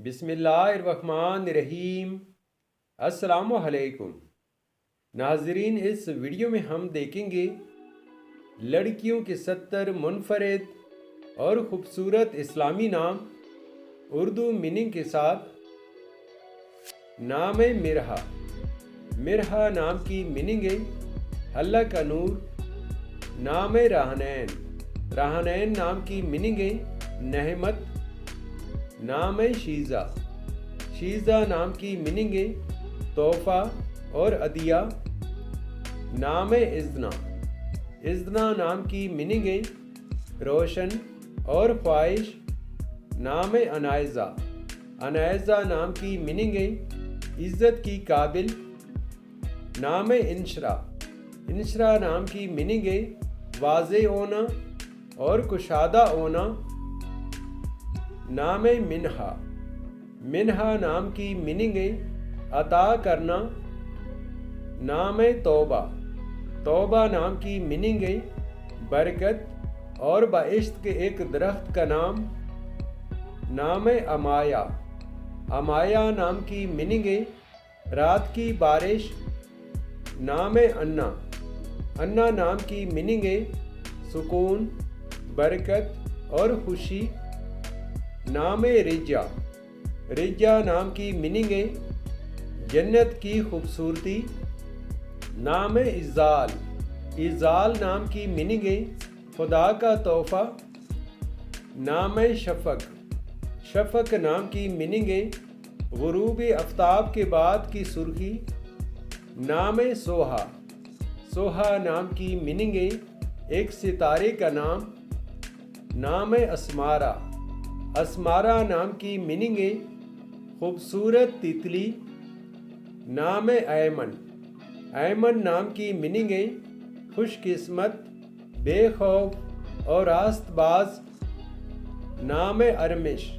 بسم اللہ الرحمن الرحیم۔ السلام علیکم ناظرین، اس ویڈیو میں ہم دیکھیں گے لڑکیوں کے 70 منفرد اور خوبصورت اسلامی نام اردو میننگ کے ساتھ۔ نام مرحا۔ مرحا نام کی میننگ ہے اللہ کا نور۔ نام رہنین۔ رہنین نام کی میننگ ہے نعمت۔ نام شیزہ۔ شیزہ نام کی میننگ ہے تحفہ اور عطیہ۔ نام ازنا۔ ازنا نام کی میننگ ہے روشن اور خواہش۔ نام انائزہ۔ انائزہ نام کی میننگ ہے عزت کی قابل۔ نام انشرا۔ انشرا نام کی میننگ ہے واضح ہونا اور کشادہ ہونا۔ نام منہا۔ منہا نام کی میننگ ہے عطا کرنا۔ نام توبہ۔ توبہ نام کی میننگ ہے برکت اور بہشت کے ایک درخت کا نام۔ نام امایا۔ امایا نام کی میننگ ہے رات کی بارش۔ نام انا۔ انا نام کی میننگ ہے سکون، برکت اور خوشی۔ نام رجا۔ رجا نام کی میننگ ہے جنت کی خوبصورتی۔ نام ازال۔ ازال نام کی میننگ ہے خدا کا تحفہ۔ نام شفق۔ شفق نام کی میننگ ہے غروب آفتاب کے بعد کی سرخی۔ نام سوہا۔ سوہا نام کی میننگ ہے ایک ستارے کا نام۔ نام اسمارا۔ اسمارا نام کی میننگ ہے خوبصورت تتلی۔ نام ایمن۔ ایمن نام کی میننگ ہے خوش قسمت، بے خوف اور راست باز۔ نام ارمش۔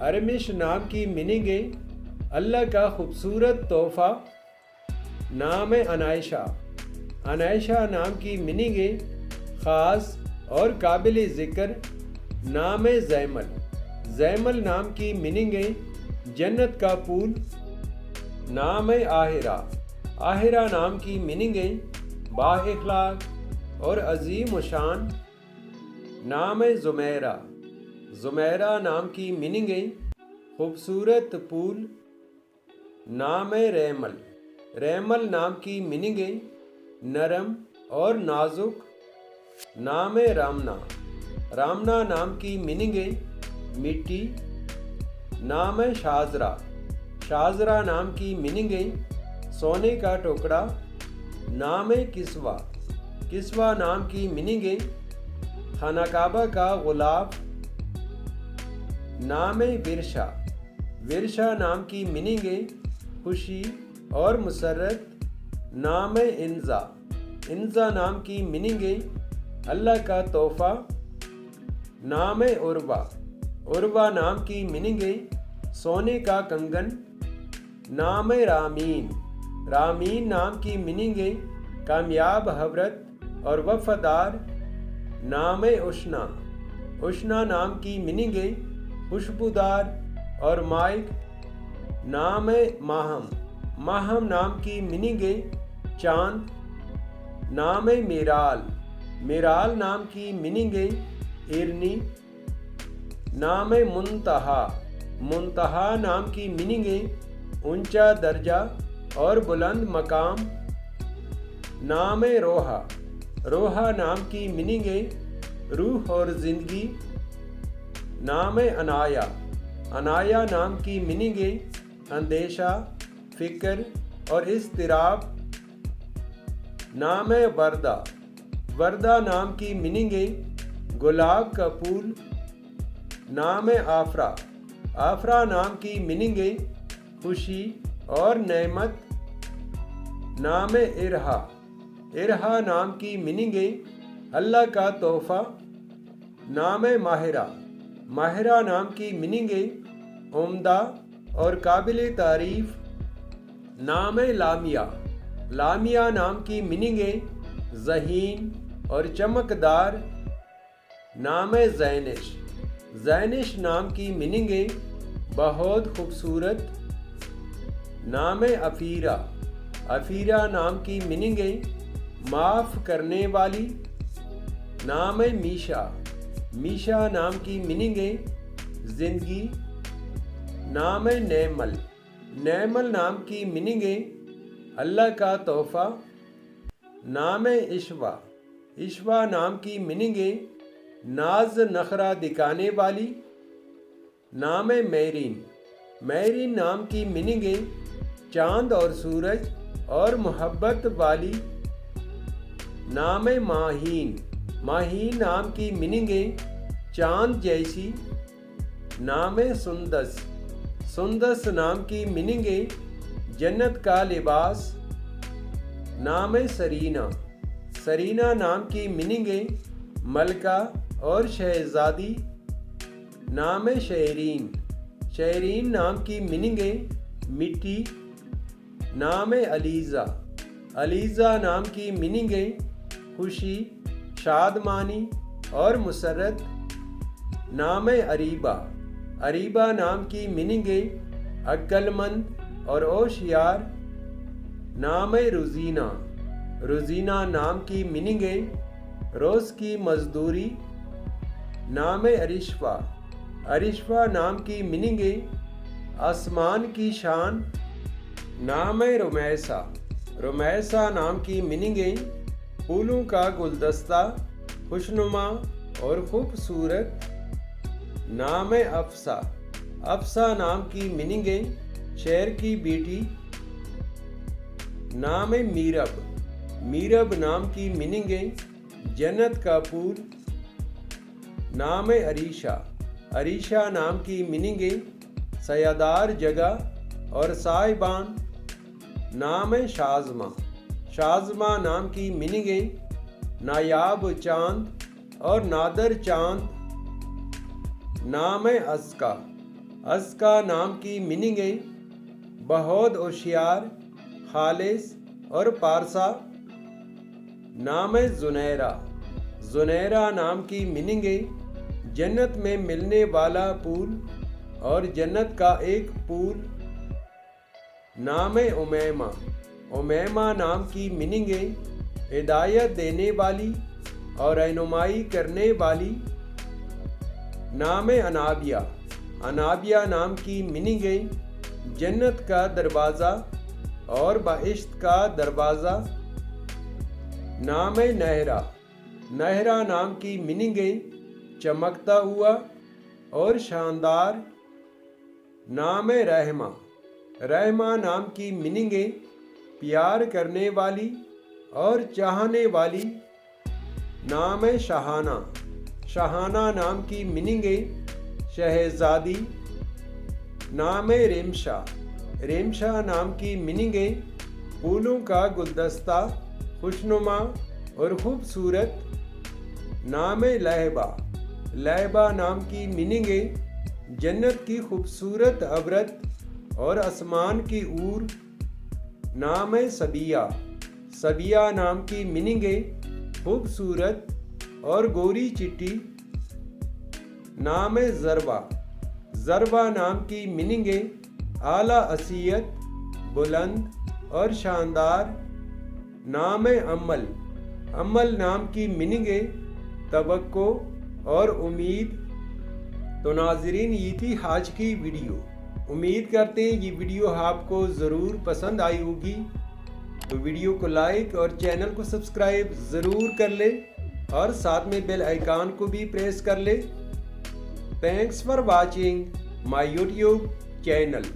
ارمش نام کی میننگ ہے اللہ کا خوبصورت تحفہ۔ نام انائشہ۔ انائشہ نام کی میننگ ہے خاص اور قابل ذکر۔ نام زیمل۔ زیمل نام کی میننگ ہے جنت کا پھول۔ نام آہرہ۔ آہرہ نام کی میننگ ہے با اخلاق اور عظیم و شان۔ نام زمیرہ۔ زمیرہ نام کی میننگ ہے خوبصورت پھول۔ نام ریمل۔ ریمل نام کی میننگ ہے نرم اور نازک۔ نام رامنا۔ رامنا نام کی میننگ ہے مٹی۔ نام شازرہ۔ شازرہ نام کی میننگ ہے سونے کا ٹکڑا۔ نام کسوہ۔ کسوہ نام کی میننگ ہے خانہ کعبہ کا غلاف۔ نام ورشا۔ ورشا نام کی میننگ ہے خوشی اور مسرت۔ نام انزا۔ انزا نام کی میننگ ہے اللہ کا تحفہ۔ نام عروہ۔ عروہ نام کی میننگ ہے سونے کا کنگن۔ نام رامین۔ رامین نام کی میننگ ہے کامیاب حضرت اور وفادار۔ نام اشنا۔ اشنا نام کی میننگ ہے خوشبودار اور مائک۔ نام ماہم۔ ماہم نام کی میننگ ہے چاند۔ نام میرال۔ میرال نام کی میننگ ہے ہرنی۔ نام منتہا۔ منتہا نام کی میننگ ہے اونچا درجہ اور بلند مقام۔ نام روحا۔ روحا نام کی میننگ ہے روح اور زندگی۔ نام عنایا۔ عنایا نام کی میننگ ہے اندیشہ، فکر اور اضطراب۔ نام وردہ۔ وردہ نام کی میننگ ہے گلاب کا پھول۔ نام آفرا۔ آفرا نام کی میننگ ہے خوشی اور نعمت۔ نام ارہا۔ ارہا نام کی میننگ ہے اللہ کا تحفہ۔ نام ماہرہ۔ ماہرہ نام کی میننگ ہے عمدہ اور قابل تعریف۔ نام لامیہ۔ لامیہ نام کی میننگ ہے ذہین اور چمکدار۔ نام زینش۔ زینش نام کی میننگ ہے بہت خوبصورت. نام افیرا. افیرا نام کی میننگ ہے معاف کرنے والی. نام میشا. میشا نام کی میننگ ہے زندگی. نام نیمل. نیمل نام کی میننگ ہے اللہ کا تحفہ. نام عشوا. عشوا نام کی میننگ ہے ناز نخرہ دکھانے والی. نام میرین. میرین نام کی میننگ ہے چاند اور سورج اور محبت والی. نام ماہین. ماہین نام کی میننگ ہے چاند جیسی. نام سندس. سندس نام کی میننگ ہے جنت کا لباس. نام سرینا. سرینا نام کی میننگ ہے ملکہ اور شہزادی. نام شہرین. شہرین نام کی میننگ ہے مٹی. نام علیزہ. علیزہ نام کی میننگ ہے خوشی، شادمانی اور مسرت. نام اریبہ. اریبہ نام کی میننگ ہے عقل مند اور ہوشیار. نام روزینہ. روزینہ نام کی میننگ ہے روز کی مزدوری. نام ارشفہ. ارشفہ نام کی میننگ ہے آسمان کی شان. نام رمیسہ. رمیسہ نام کی میننگ ہے پھولوں کا گلدستہ، خوشنما اور خوبصورت. نام افسا. افسا نام کی میننگ ہے شہر کی بیٹی. نام میرب. میرب نام کی میننگ ہے جنت کا پھول. نام عریشہ. عریشہ نام کی میننگ ہے سایہدار جگہ اور صاحبان. نام شازمہ. شازمہ نام کی میننگ ہے نایاب چاند اور نادر چاند. نام ازکا. ازکا نام کی میننگ ہے بہت ہوشیار، خالص اور پارسا. نام زنیرہ. زنیرہ نام کی میننگ ہے جنت میں ملنے والا پھول اور جنت کا ایک پھول. نام امیمہ. امیمہ نام کی میننگ ہے ہدایت دینے والی اور رہنمائی کرنے والی. نام انابیہ. انابیہ نام کی میننگ ہے جنت کا دروازہ اور بہشت کا دروازہ. نام نہرا. نہرا نام کی میننگ ہے چمکتا ہوا اور شاندار. نام رحمہ. رحمہ نام کی میننگ ہے پیار کرنے والی اور چاہنے والی. نام شہانہ. شہانہ نام کی میننگ ہے شہزادی. نام ریمشا. ریمشا نام کی میننگ ہے پھولوں کا گلدستہ، خوشنما اور خوبصورت. نام لہبہ. لہبہ نام کی میننگ ہے جنت کی خوبصورت عبرت اور آسمان کی عور. نام سبیہ. سبیہ نام کی میننگ ہے خوبصورت اور گوری چٹی. نام ضربہ. ضربہ نام کی میننگ ہے اعلیٰ حیثیت، بلند اور شاندار. نام امل. امل نام کی میننگ ہے توقع اور امید. تو ناظرین، یہ تھی آج کی ویڈیو. امید کرتے ہیں یہ ویڈیو آپ کو ضرور پسند آئی ہوگی. تو ویڈیو کو لائک اور چینل کو سبسکرائب ضرور کر لیں اور ساتھ میں بیل آئیکن کو بھی پریس کر لیں. Thanks for watching my YouTube channel.